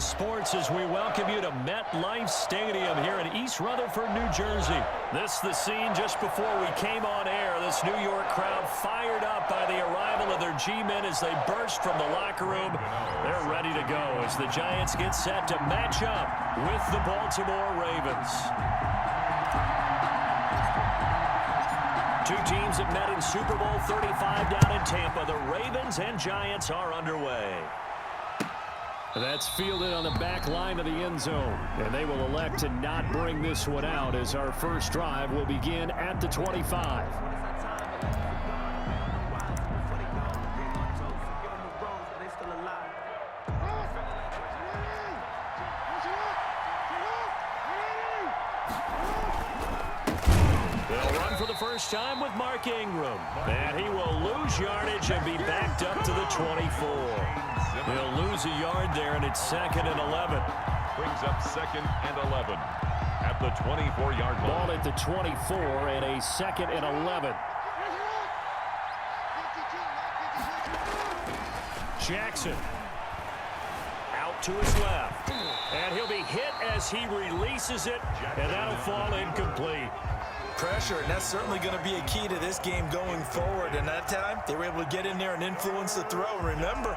Sports as we welcome you to MetLife Stadium here in East Rutherford, New Jersey. This is the scene just before we came on air. This New York crowd fired up by the arrival of their G-men as they burst from the locker room. They're ready to go as the Giants get set to match up with the Baltimore Ravens. Two teams that met in Super Bowl 35 down in Tampa. The Ravens and Giants are underway. That's fielded on the back line of the end zone. And they will elect to not bring this one out as our first drive will begin at the 25. They'll run for the first time with Mark Ingram. And he will lose yardage and be backed up to the 24. They'll lose a yard there, and it's 2nd and 11. Brings up 2nd and 11 at the 24-yard line. Ball at the 24 and a 2nd and 11. Jackson out to his left. And he'll be hit as he releases it, and that'll fall incomplete. Pressure, and that's certainly going to be a key to this game going forward. And that time, they were able to get in there and influence the throw. Remember,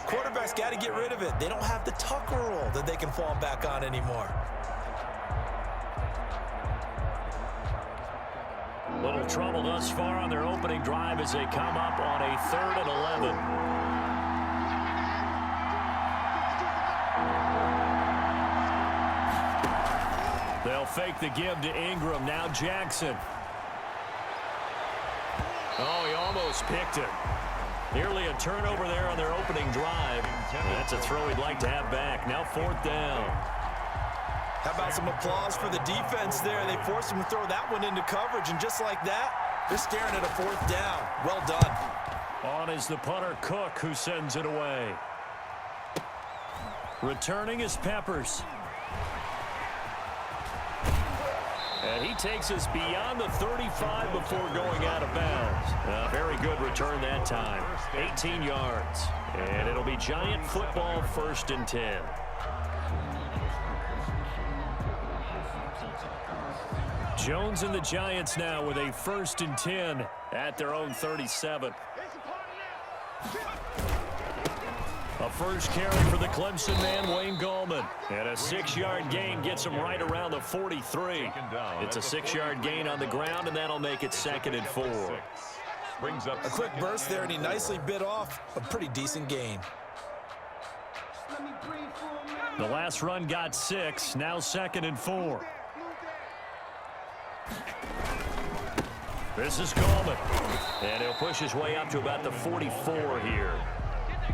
quarterbacks got to get rid of it. They don't have the Tucker rule that they can fall back on anymore. Little trouble thus far on their opening drive as they come up on a 3rd and 11. They'll fake the give to Ingram. Now Jackson. Oh, he almost picked it. Nearly a turnover there on their opening drive. That's a throw he'd like to have back. Now 4th down. How about some applause for the defense there? They forced him to throw that one into coverage, and just like that, they're staring at a 4th down. Well done. On is the punter, Cook, who sends it away. Returning is Peppers. And he takes us beyond the 35 before going out of bounds. A very good return that time. 18 yards. And it'll be Giant football, 1st and 10. Jones and the Giants now with a 1st and 10 at their own 37. A first carry for the Clemson man, Wayne Gallman. And a 6-yard gain gets him right around the 43. It's a 6-yard gain on the ground, and that'll make it 2nd and 4. Brings up a quick burst there, and he nicely bit off a pretty decent gain. The last run got 6, now 2nd and 4. This is Gallman. And he'll push his way up to about the 44 here.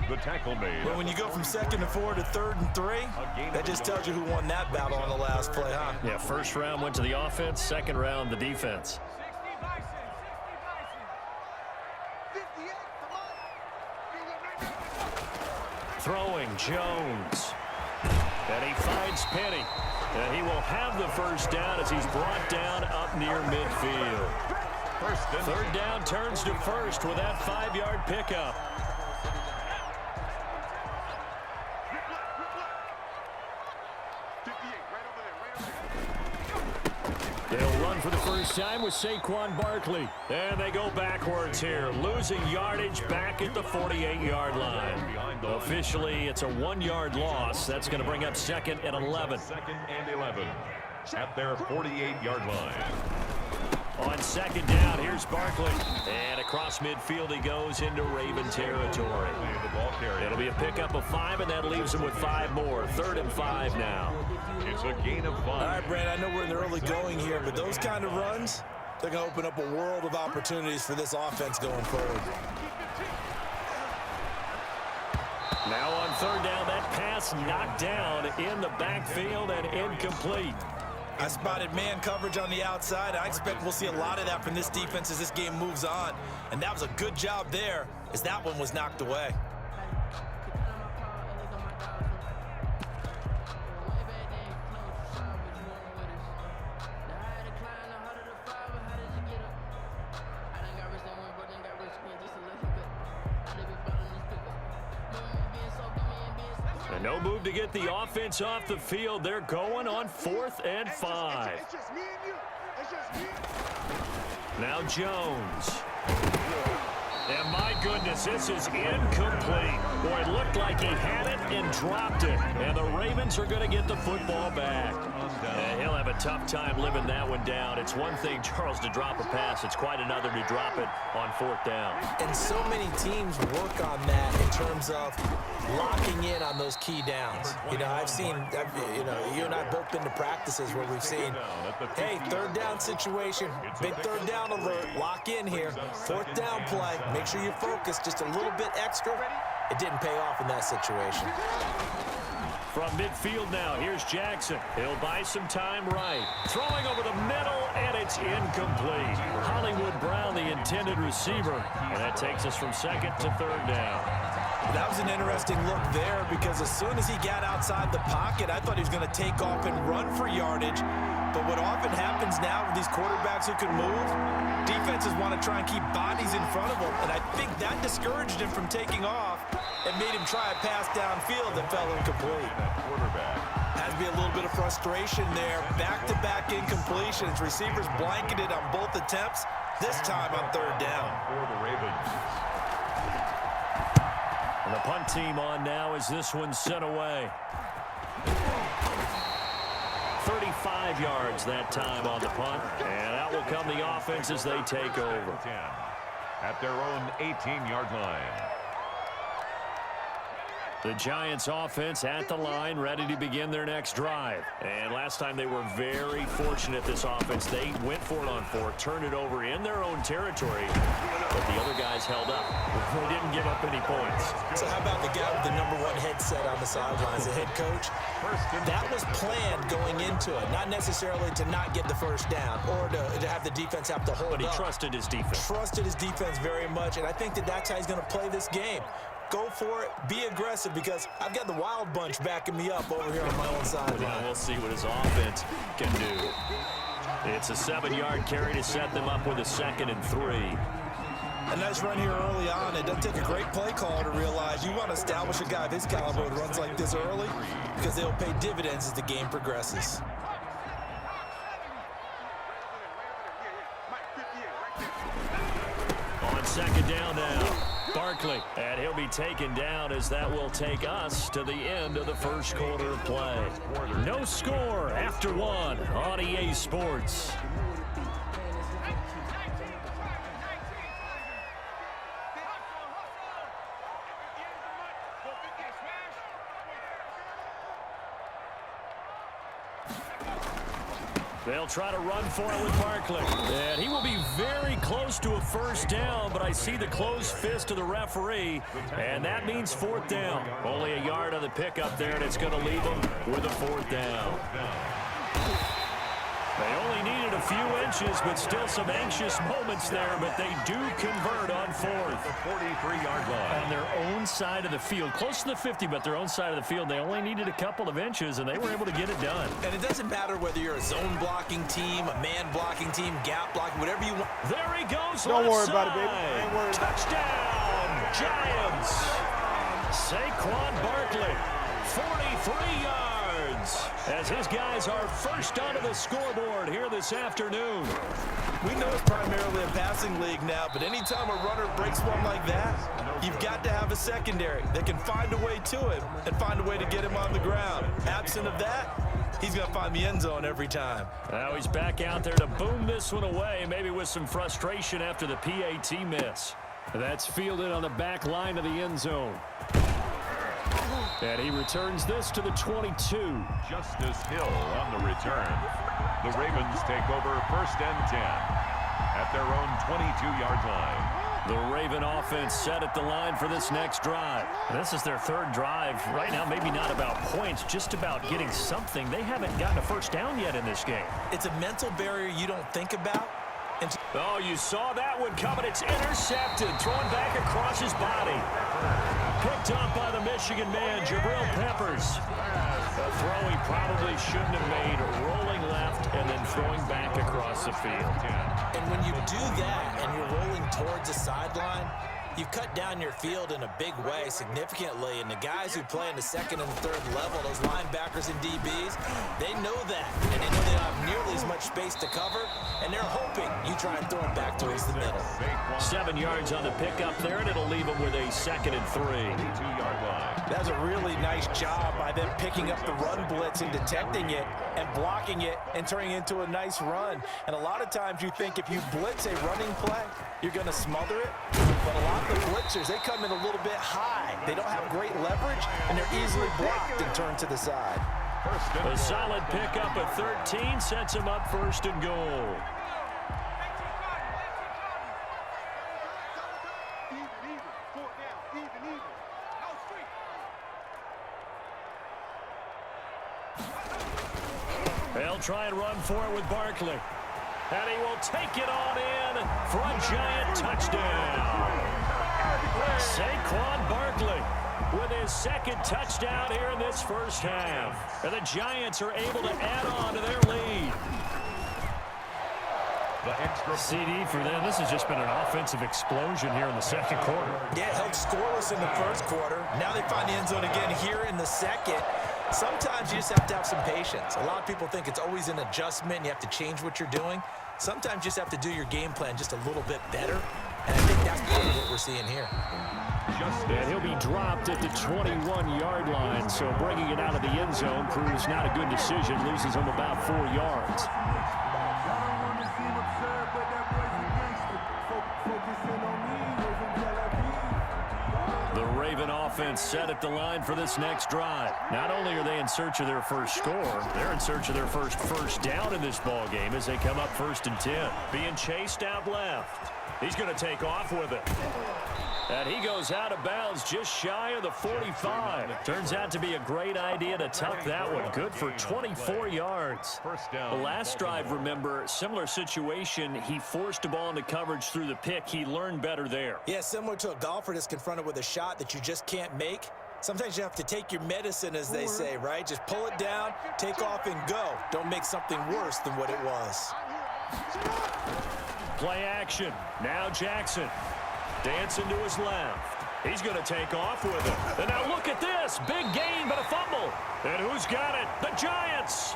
The tackle made. But when you go from 2nd and 4 to 3rd and 3, that just tells you who won that battle on the last play, huh? Yeah, first round went to the offense, second round the defense. Throwing Jones. And he finds Penny. And he will have the first down as he's brought down up near midfield. 3rd down turns to 1st with that 5-yard pickup. They'll run for the first time with Saquon Barkley. And they go backwards here, losing yardage back at the 48-yard line. Officially, it's a 1-yard loss. That's going to bring up 2nd and 11. 2nd and 11 at their 48-yard line. On 2nd down, here's Barkley. And across midfield he goes into Raven territory. It'll be a pickup of 5, and that leaves him with 5 more. 3rd and 5 now. It's a gain of 5. All right, Brand, I know we're in the early going here, but those kind of runs, they're going to open up a world of opportunities for this offense going forward. Now on 3rd down, that pass knocked down in the backfield and incomplete. I spotted man coverage on the outside. I expect we'll see a lot of that from this defense as this game moves on. And that was a good job there as that one was knocked away. No move to get the offense off the field. They're going on 4th and 5. Now Jones. And my goodness, this is incomplete. Boy, it looked like he had it and dropped it. And the Ravens are going to get the football back. And he'll have a tough time living that one down. It's one thing, Charles, to drop a pass. It's quite another to drop it on 4th down. And so many teams work on that in terms of locking in on those key downs. You know, I've seen, you and I both been to practices where we've seen, hey, 3rd down situation, big 3rd down alert, lock in here, 4th down play, make sure you focus just a little bit extra. It didn't pay off in that situation. From midfield now, here's Jackson. He'll buy some time right. Throwing over the middle, and it's incomplete. Hollywood Brown, the intended receiver. And that takes us from 2nd to 3rd down. That was an interesting look there because as soon as he got outside the pocket, I thought he was going to take off and run for yardage. But what often happens now with these quarterbacks who can move, defenses want to try and keep bodies in front of them. And I think that discouraged him from taking off and made him try a pass downfield that fell incomplete. Has to be a little bit of frustration there. Back-to-back incompletions. Receivers blanketed on both attempts, this time on 3rd down. For the Ravens. And the punt team on now as this one's sent away. 35 yards that time on the punt. And out will come the offense as they take over. 10 at their own 18-yard line. The Giants offense at the line, ready to begin their next drive. And last time they were very fortunate, this offense. They went for it on 4, turned it over in their own territory, but the other guys held up. They didn't give up any points. So how about the guy with the #1 headset on the sidelines, the head coach? That was planned going into it, not necessarily to not get the 1st down or to have the defense have to hold up. But he trusted his defense. Trusted his defense very much, and I think that's how he's going to play this game. Go for it, be aggressive, because I've got the Wild Bunch backing me up over here on my own sideline. Well, we'll see what his offense can do. It's a 7-yard carry to set them up with a 2nd and 3. A nice run here early on. It doesn't take a great play caller to realize you want to establish a guy of his caliber who runs like this early because they'll pay dividends as the game progresses. On 2nd down now, Barkley. And he'll be taken down as that will take us to the end of the 1st quarter of play. No score after 1 on EA Sports. They'll try to run for it with Barkley. And he will be very close to a 1st down, but I see the closed fist of the referee, and that means 4th down. Only a yard on the pickup there, and it's going to leave them with a 4th down. They only needed a few inches, but still some anxious moments there, but they do convert on 4th. The 43-yard line. On their own side of the field, close to the 50, but their own side of the field. They only needed a couple of inches, and they were able to get it done. And it doesn't matter whether you're a zone blocking team, a man blocking team, gap blocking, whatever you want. There he goes. Don't worry side. about it, baby. Ain't worried. Touchdown, Giants. Saquon Barkley, 43 yards. As his guys are first onto the scoreboard here this afternoon. We know it's primarily a passing league now, but anytime a runner breaks one like that, you've got to have a secondary that can find a way to him and find a way to get him on the ground. Absent of that, he's going to find the end zone every time. Now he's back out there to boom this one away, maybe with some frustration after the PAT miss. That's fielded on the back line of the end zone. And he returns this to the 22. Justice Hill on the return. The Ravens take over 1st and 10 at their own 22-yard line. The Raven offense set at the line for this next drive. This is their 3rd drive. Right now, maybe not about points, just about getting something. They haven't gotten a 1st down yet in this game. It's a mental barrier you don't think about. Oh, you saw that one coming. It's intercepted. Thrown back across his body. Picked up by the Michigan man, Jabril Peppers. A throw he probably shouldn't have made, rolling left and then throwing back across the field. And when you do that and you're rolling towards the sideline, You cut down your field in a big way significantly, and the guys who play in the second and the third level, those linebackers and DBs, they know that, and they know they don't have nearly as much space to cover, and they're hoping you try and throw it back towards the middle. 7 yards on the pickup there, and it'll leave them with a 2nd and 3. 2-yard line. That's a really nice job by them picking up the run blitz and detecting it and blocking it and turning it into a nice run. And a lot of times you think if you blitz a running play, you're going to smother it. But a lot of the blitzers, they come in a little bit high. They don't have great leverage, and they're easily blocked and turned to the side. A solid pickup at 13 sets him up 1st and goal. They'll try and run for it with Barkley. And he will take it on in for a giant touchdown. Saquon Barkley with his 2nd touchdown here in this first half. And the Giants are able to add on to their lead. The extra CD for them. This has just been an offensive explosion here in the 2nd quarter. Yeah, held scoreless in the 1st quarter. Now they find the end zone again here in the 2nd. Sometimes you just have to have some patience. A lot of people think it's always an adjustment. You have to change what you're doing. Sometimes you just have to do your game plan just a little bit better. And I think that's part of what we're seeing here. And he'll be dropped at the 21-yard line. So bringing it out of the end zone proves not a good decision. Loses him about 4 yards. The Raven offense set at the line for this next drive. Not only are they in search of their first score, they're in search of their first down in this ball game as they come up 1st and 10. Being chased out left. He's going to take off with it. And he goes out of bounds just shy of the 45. Turns out to be a great idea to tuck that one. Good for 24 yards. First down. The last drive, remember, similar situation. He forced a ball into coverage through the pick. He learned better there. Yeah, similar to a golfer that's confronted with a shot that you just can't make. Sometimes you have to take your medicine, as they say, right? Just pull it down, take off, and go. Don't make something worse than what it was. Play action. Now Jackson. Dancing to his left. He's going to take off with it. And now look at this. Big gain, but a fumble. And who's got it? The Giants.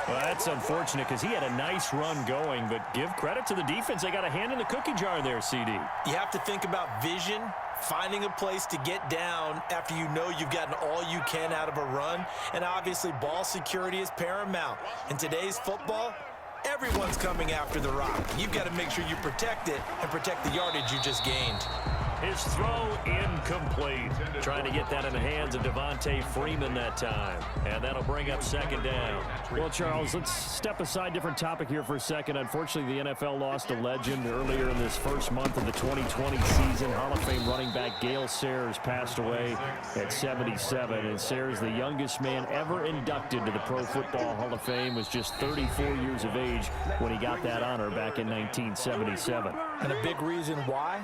Well, that's unfortunate because he had a nice run going, but give credit to the defense. They got a hand in the cookie jar there, CD. You have to think about vision, finding a place to get down after you know you've gotten all you can out of a run. And obviously, ball security is paramount. In today's football, everyone's coming after the rock. You've got to make sure you protect it and protect the yardage you just gained. His throw incomplete. Trying to get that in the hands of Devontae Freeman that time. And that'll bring up 2nd down. Well, Charles, let's step aside, different topic here for a second. Unfortunately, the NFL lost a legend earlier in this first month of the 2020 season. Hall of Fame running back Gale Sayers passed away at 77. And Sayers, the youngest man ever inducted to the Pro Football Hall of Fame, was just 34 years of age when he got that honor back in 1977. And a big reason why?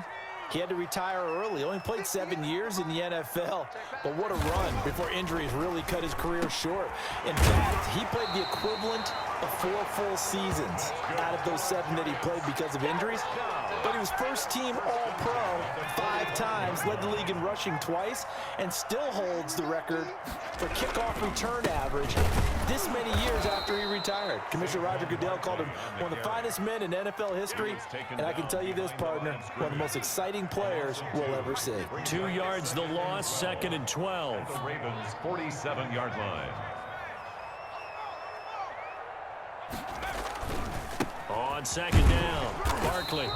He had to retire early. Only played 7 years in the NFL. But what a run before injuries really cut his career short. In fact, he played the equivalent of 4 full seasons out of those 7 that he played because of injuries. But he was first-team All-Pro 5 times, led the league in rushing twice, and still holds the record for kickoff return average this many years after he retired. Commissioner Roger Goodell called him one of the finest men in NFL history, and I can tell you this, partner, one of the most exciting players we'll ever see. 2 yards the loss, 2nd and 12. The Ravens' 47-yard line. On 2nd down, Barkley.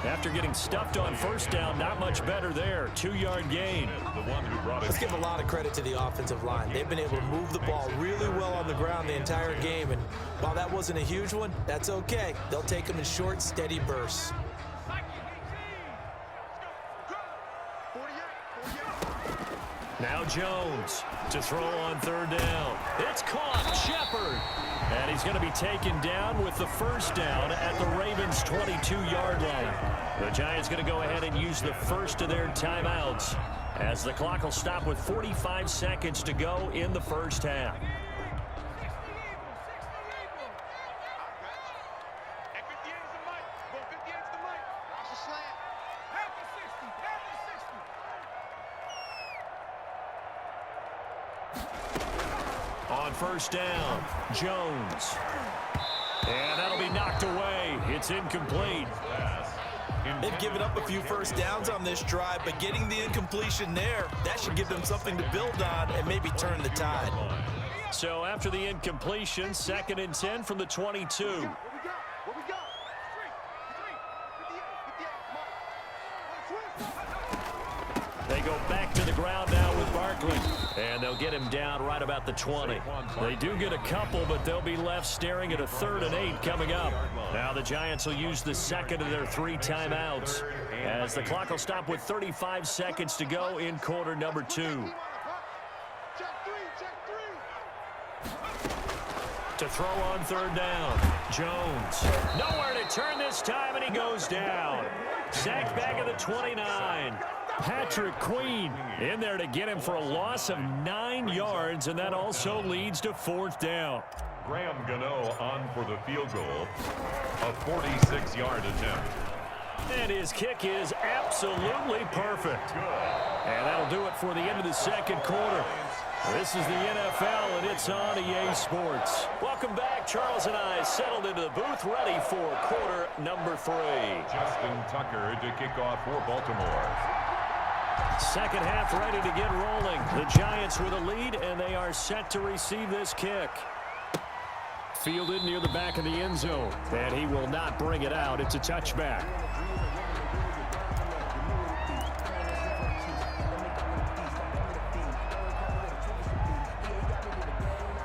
After getting stuffed on 1st down, not much better there. 2-yard gain. The one who brought it. Let's give a lot of credit to the offensive line. They've been able to move the ball really well on the ground the entire game. And while that wasn't a huge one, that's okay. They'll take them in short, steady bursts. Now Jones to throw on 3rd down. It's caught. Shepard. And he's going to be taken down with the 1st down at the Ravens' 22-yard line. The Giants going to go ahead and use the first of their timeouts as the clock will stop with 45 seconds to go in the first half. first down. Jones. And that'll be knocked away. It's incomplete. They've given up a few first downs on this drive, but getting the incompletion there, that should give them something to build on and maybe turn the tide. So after the incompletion, 2nd and 10 from the 22. They go back to the ground now with Barkley. And they'll get him down right about the 20. They do get a couple, but they'll be left staring at a 3rd and 8 coming up. Now the Giants will use the 2nd of their 3 timeouts, as the clock will stop with 35 seconds to go in quarter number 2. To throw on 3rd down. Jones. Nowhere to turn this time, and he goes down. Sacked back at the 29. Patrick Queen in there to get him for a loss of 9 yards, and that also leads to 4th down. Graham Gano on for the field goal. A 46-yard attempt. And his kick is absolutely perfect. And that'll do it for the end of the 2nd quarter. This is the NFL, and it's on EA Sports. Welcome back. Charles and I settled into the booth, ready for quarter number 3. Justin Tucker to kick off for Baltimore. 2nd half ready to get rolling. The Giants with a lead, and they are set to receive this kick. Fielded near the back of the end zone, and he will not bring it out. It's a touchback.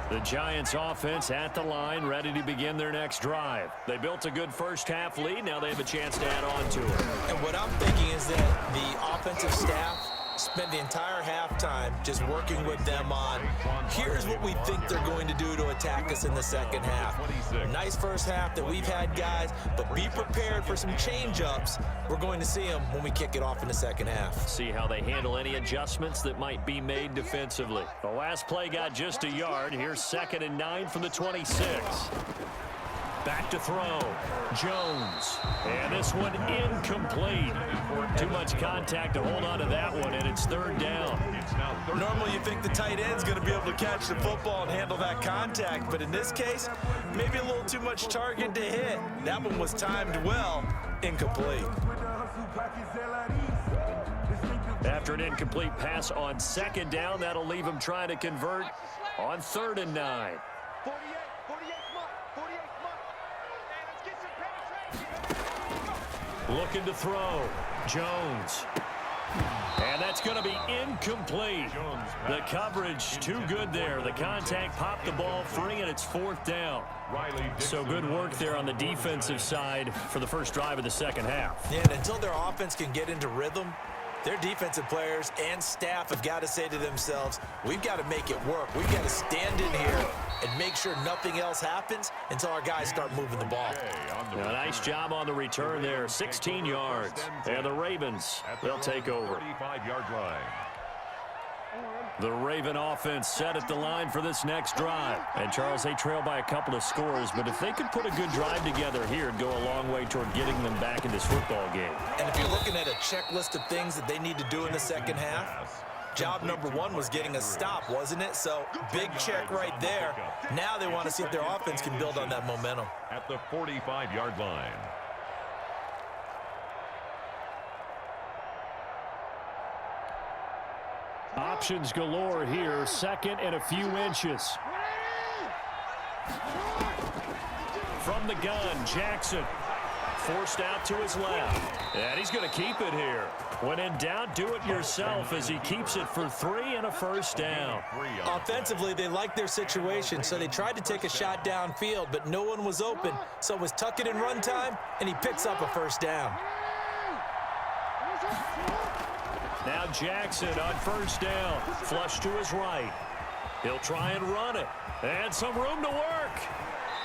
The Giants offense at the line, ready to begin their next drive. They built a good first half lead. Now they have a chance to add on to it. And what I'm thinking is that the offensive staff spent the entire halftime just working with them on, here's what we think they're going to do to attack us in the 2nd half. Nice first half that we've had, guys, but be prepared for some change-ups. We're going to see them when we kick it off in the 2nd half. See how they handle any adjustments that might be made defensively. The last play got just a yard. Here's 2nd and 9 from the 26. Back to throw. Jones. And this one incomplete. Too much contact to hold on to that one, and it's 3rd down. Normally you think the tight end's going to be able to catch the football and handle that contact, but in this case, maybe a little too much target to hit. That one was timed well. Incomplete. After an incomplete pass on 2nd down, that'll leave him trying to convert on 3rd and 9. Looking to throw. Jones. And that's going to be incomplete. The coverage too good there. The contact popped the ball free, and it's 4th down. So good work there on the defensive side for the first drive of the 2nd half. Yeah, and until their offense can get into rhythm, their defensive players and staff have got to say to themselves, we've got to make it work. We've got to stand in here and make sure nothing else happens until our guys start moving the ball. A nice job on the return there, 16 yards. And the Ravens, they'll take over. 45-yard line. The Raven offense set at the line for this next drive. And, Charles, they trail by a couple of scores, but if they could put a good drive together here, it'd go a long way toward getting them back in this football game. And if you're looking at a checklist of things that they need to do in the 2nd half, job number 1 was getting a stop, wasn't it? So, big check right there. Now they want to see if their offense can build on that momentum. At the 45-yard line. Options galore here. 2nd and a few inches. From the gun, Jackson. Forced out to his left. And he's going to keep it here. When in doubt, do it yourself as he keeps it for 3 and a first down. Offensively, they liked their situation, so they tried to take a shot downfield, but no one was open. So it was tuck it in run time, and he picks up a first down. Now Jackson on first down. Flush to his right. He'll try and run it. And some room to work.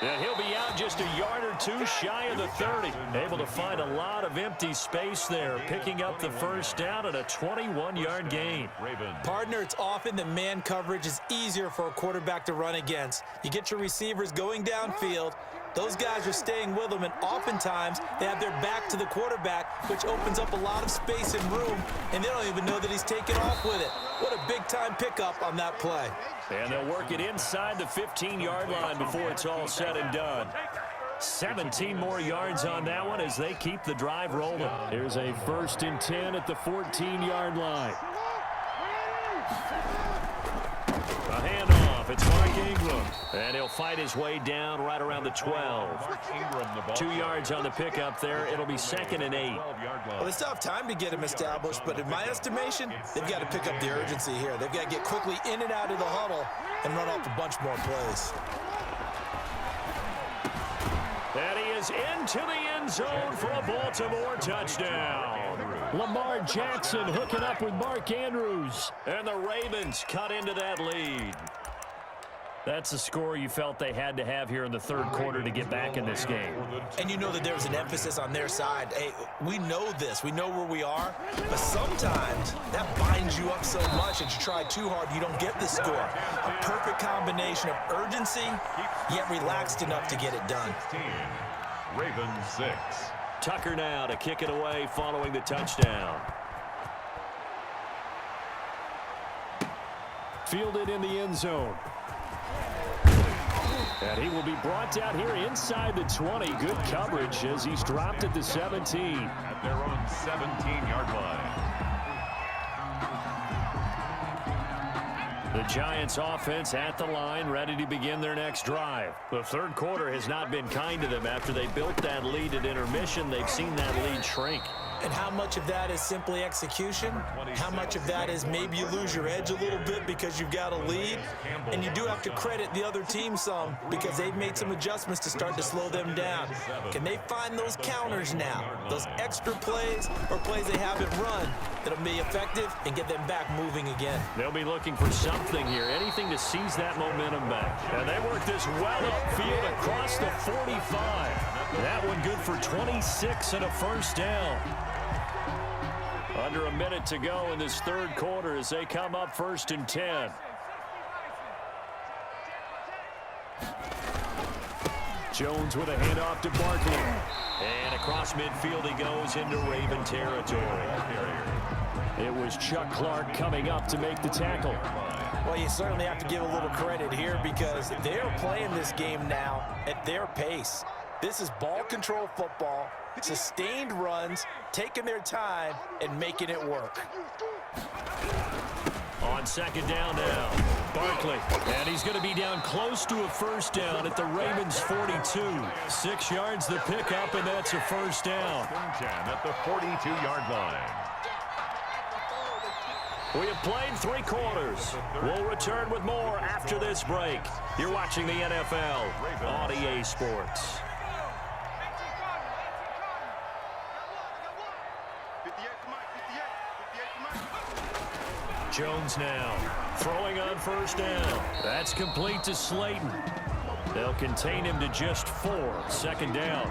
And he'll be out just a yard or two shy of the 30. Able to find a lot of empty space there, picking up the first down at a 21-yard gain. Partner, it's often that man coverage is easier for a quarterback to run against. You get your receivers going downfield. Those guys are staying with them, and oftentimes they have their back to the quarterback, which opens up a lot of space and room, and they don't even know that he's taken off with it. What a big-time pickup on that play. And they'll work it inside the 15-yard line before it's all said and done. 17 more yards on that one as they keep the drive rolling. Here's a 1st and 10 at the 14-yard line. A handoff. It's Mark Ingram. And he'll fight his way down right around the 12. 2 yards on the pickup there. It'll be 2nd and 8. Well, they still have time to get him established, but in my estimation, they've got to pick up the urgency here. They've got to get quickly in and out of the huddle and run off a bunch more plays. And he is into the end zone for a Baltimore touchdown. Lamar Jackson hooking up with Mark Andrews. And the Ravens cut into that lead. That's the score you felt they had to have here in the 3rd quarter to get back in this game. And you know that there was an emphasis on their side. Hey, we know this. We know where we are. But sometimes that binds you up so much that you try too hard, you don't get the score. A perfect combination of urgency, yet relaxed enough to get it done. Ravens 6. Tucker now to kick it away following the touchdown. Fielded in the end zone. And he will be brought down here inside the 20. Good coverage as he's dropped at the 17. At their own 17-yard line. The Giants offense at the line, ready to begin their next drive. The 3rd quarter has not been kind to them. After they built that lead at intermission, they've seen that lead shrink. And how much of that is simply execution? How much of that is maybe you lose your edge a little bit because you've got a lead? And you do have to credit the other team some because they've made some adjustments to start to slow them down. Can they find those counters now? Those extra plays or plays they haven't run that'll be effective and get them back moving again? They'll be looking for something here, anything to seize that momentum back. And they work this well upfield across the 45. That one good for 26 and a 1st down. Under a minute to go in this 3rd quarter as they come up 1st and 10. Jones with a handoff to Barkley. And across midfield he goes into Raven territory. It was Chuck Clark coming up to make the tackle. Well, you certainly have to give a little credit here because they're playing this game now at their pace. This is ball control football, sustained runs, taking their time, and making it work. On 2nd down now, Barkley. And he's going to be down close to a 1st down at the Ravens 42. 6 yards the pickup, and that's a 1st down. 10 at the 42-yard line. We have played 3 quarters. We'll return with more after this break. You're watching the NFL on EA Sports. Jones now throwing on 1st down. That's complete to Slayton. They'll contain him to just 4. 2nd down.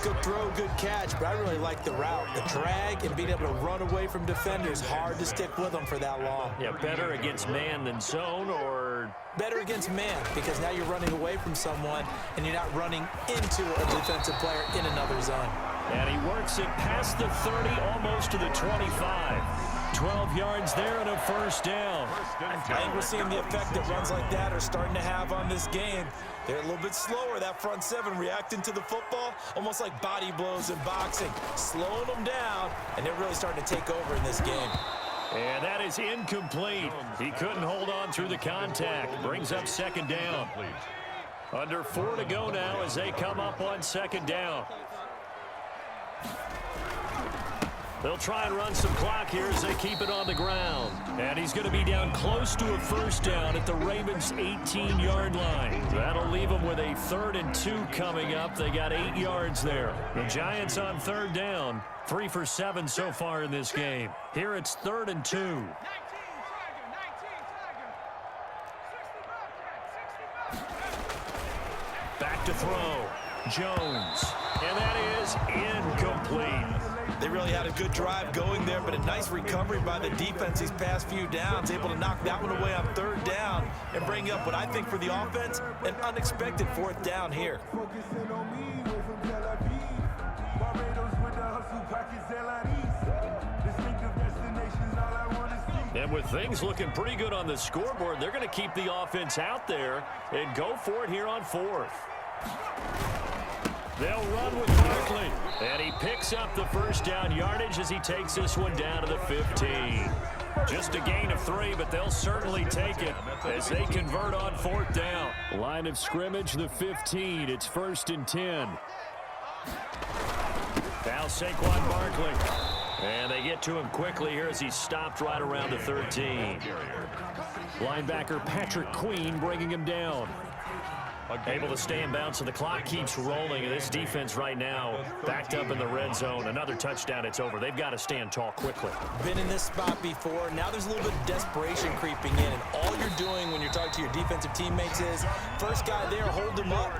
Good throw, good catch, but I really like the route. The drag and being able to run away from defenders, hard to stick with them for that long. Yeah, better against man than zone, or better against man because now you're running away from someone and you're not running into a defensive player in another zone. And he works it past the 30, almost to the 25. 12 yards there and a 1st down. I think we're seeing the effect that runs like that are starting to have on this game. They're a little bit slower, that front 7 reacting to the football, almost like body blows in boxing, slowing them down, and they're really starting to take over in this game. And that is incomplete. He couldn't hold on through the contact. Brings up 2nd down. Under 4 to go now as they come up on 2nd down. They'll try and run some clock here as they keep it on the ground. And he's going to be down close to a 1st down at the Ravens' 18-yard line. That'll leave them with a 3rd and 2 coming up. They got 8 yards there. The Giants on 3rd down. 3 for 7 so far in this game. Here it's 3rd and 2. Back to throw. Jones. And that is incomplete. They really had a good drive going there, but a nice recovery by the defense these past few downs, able to knock that one away on 3rd down and bring up what I think for the offense, an unexpected 4th down here. And with things looking pretty good on the scoreboard, they're going to keep the offense out there and go for it here on 4th. They'll run with Barkley. And he picks up the first down yardage as he takes this one down to the 15. Just a gain of 3, but they'll certainly take it as they convert on 4th down. Line of scrimmage, the 15. It's 1st and 10. Now Saquon Barkley. And they get to him quickly here as he stopped right around the 13. Linebacker Patrick Queen bringing him down. Able to stay in bounds, so the clock keeps rolling. And this defense right now backed up in the red zone. Another touchdown, it's over. They've got to stand tall quickly. Been in this spot before. Now there's a little bit of desperation creeping in. And all you're doing when you're talking to your defensive teammates is, first guy there, hold him up.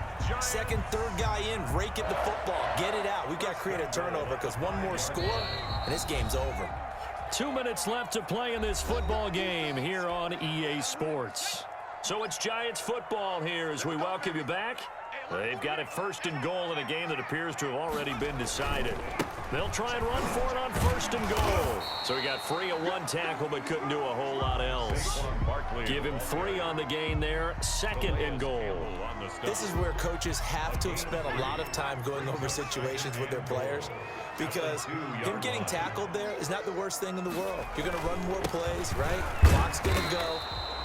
Second, third guy in, rake at the football. Get it out. We've got to create a turnover because one more score, and this game's over. 2 minutes left to play in this football game here on EA Sports. So it's Giants football here as we welcome you back. They've got it 1st and goal in a game that appears to have already been decided. They'll try and run for it on 1st and goal. So he got free of 1 tackle but couldn't do a whole lot else. Give him 3 on the gain there. 2nd and goal. This is where coaches have to have spent a lot of time going over situations with their players, because him getting tackled there is not the worst thing in the world. You're going to run more plays, right? Clock's going to go.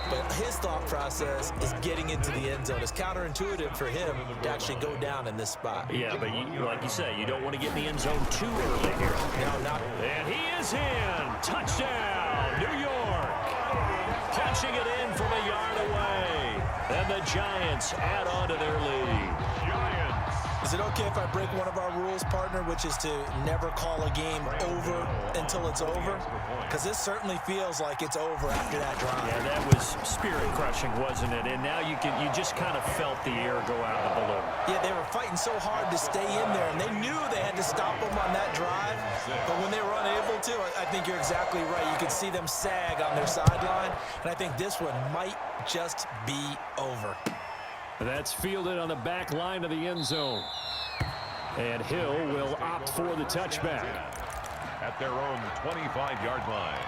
But his thought process is getting into the end zone. It's counterintuitive for him to actually go down in this spot. Yeah, but like you say, you don't want to get in the end zone too early here. No, not. And he is in. Touchdown, New York. Catching it in from a yard away. And the Giants add on to their lead. Is it okay if I break one of our rules, partner, which is to never call a game over until it's over? Because this certainly feels like it's over after that drive. Yeah, that was spirit-crushing, wasn't it? And now you just kind of felt the air go out of the balloon. Yeah, they were fighting so hard to stay in there, and they knew they had to stop them on that drive. But when they were unable to, I think you're exactly right. You could see them sag on their sideline, and I think this one might just be over. That's fielded on the back line of the end zone. And Hill will opt for the touchback. At their own 25-yard line.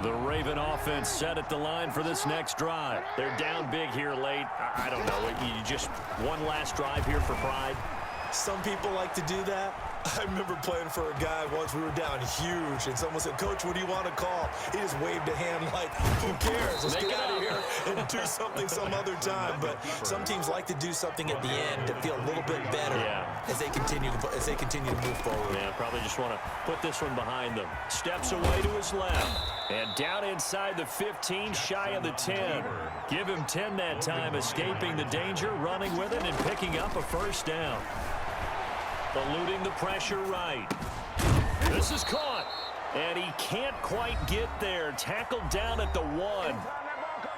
The Raven offense set at the line for this next drive. They're down big here late. I don't know. You just one last drive here for pride. Some people like to do that. I remember playing for a guy once. We were down huge, and someone said, "Coach, what do you want to call?" He just waved a hand like, "Who cares? Let's get out of here and do something some other time." But some teams like to do something at the end to feel a little bit better as they continue to move forward. Yeah, probably just want to put this one behind them. Steps away to his left. And down inside the 15, shy of the 10. Give him 10 that time, escaping the danger, running with it, and picking up a first down. Eluding the pressure right. This is caught. And he can't quite get there. Tackled down at the 1.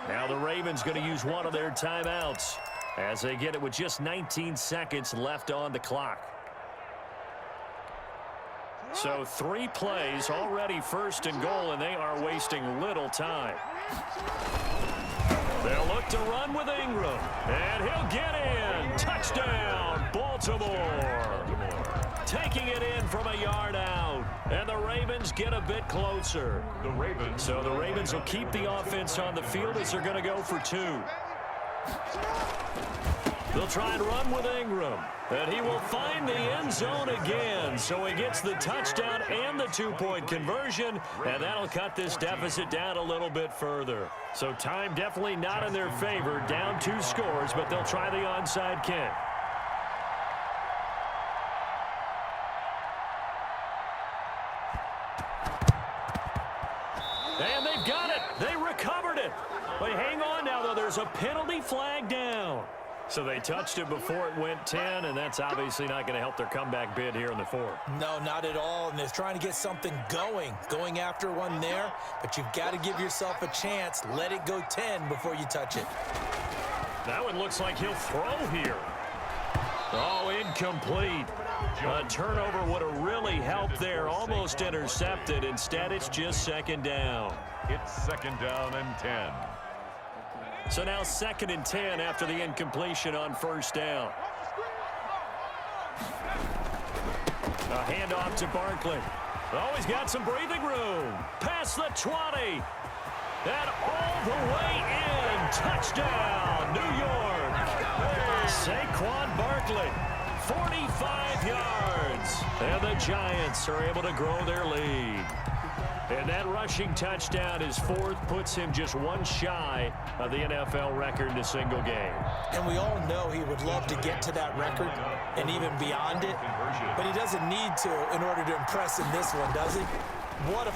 Now the Ravens going to use one of their timeouts as they get it with just 19 seconds left on the clock. So 3 plays already 1st and goal, and they are wasting little time. They'll look to run with Ingram. And he'll get in. Touchdown, Baltimore. Taking it in from a yard out. And the Ravens get a bit closer. So the Ravens will keep the offense on the field as they're going to go for 2. They'll try and run with Ingram. And he will find the end zone again. So he gets the touchdown and the 2-point conversion. And that'll cut this deficit down a little bit further. So time definitely not in their favor. Down 2 scores, but they'll try the onside kick. And they've got it. They recovered it. But hang on now, though. There's a penalty flag down. So they touched it before it went 10, and that's obviously not going to help their comeback bid here in the 4th. No, not at all, and they're trying to get something going after one there, but you've got to give yourself a chance. Let it go 10 before you touch it. That one looks like he'll throw here. Oh, incomplete. A turnover would have really helped there. Almost intercepted. Instead, it's just 2nd down. It's 2nd down and 10. So now 2nd and 10 after the incompletion on 1st down. A handoff to Barkley. Oh, he's got some breathing room. Past the 20. And all the way in. Touchdown, New York. Saquon Barkley, 45 yards. And the Giants are able to grow their lead. And that rushing touchdown, his fourth, puts him just one shy of the NFL record in a single game. And we all know he would love to get to that record and even beyond it, but he doesn't need to in order to impress in this one, does he? What a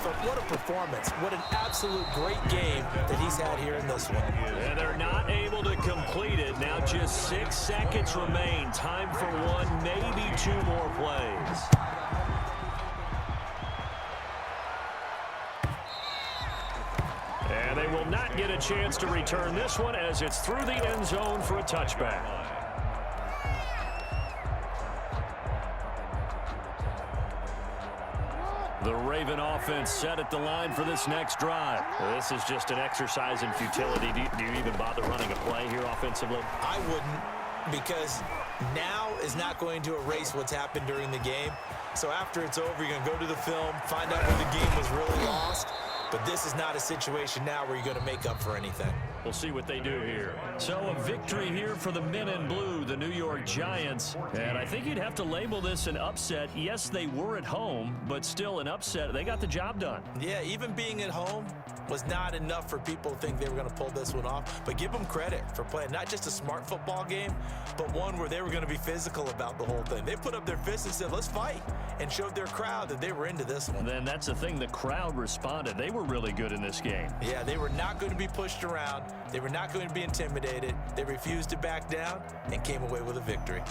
performance. What an absolute great game that he's had here in this one. And they're not able to complete it. Now just 6 seconds remain. Time for one, maybe 2 more plays. And they will not get a chance to return this one as it's through the end zone for a touchback. The Raven offense set at the line for this next drive. This is just an exercise in futility. Do you even bother running a play here offensively? I wouldn't, because now is not going to erase what's happened during the game. So after it's over, you're going to go to the film, find out where the game was really lost. But this is not a situation now where you're going to make up for anything. We'll see what they do here. So a victory here for the men in blue, the New York Giants. And I think you'd have to label this an upset. Yes, they were at home, but still an upset. They got the job done. Yeah, even being at home was not enough for people to think they were going to pull this one off. But give them credit for playing not just a smart football game, but one where they were going to be physical about the whole thing. They put up their fists and said, let's fight, and showed their crowd that they were into this one. Then that's the thing. The crowd responded. They were really good in this game. Yeah, they were not going to be pushed around. They were not going to be intimidated. They refused to back down and came away with a victory.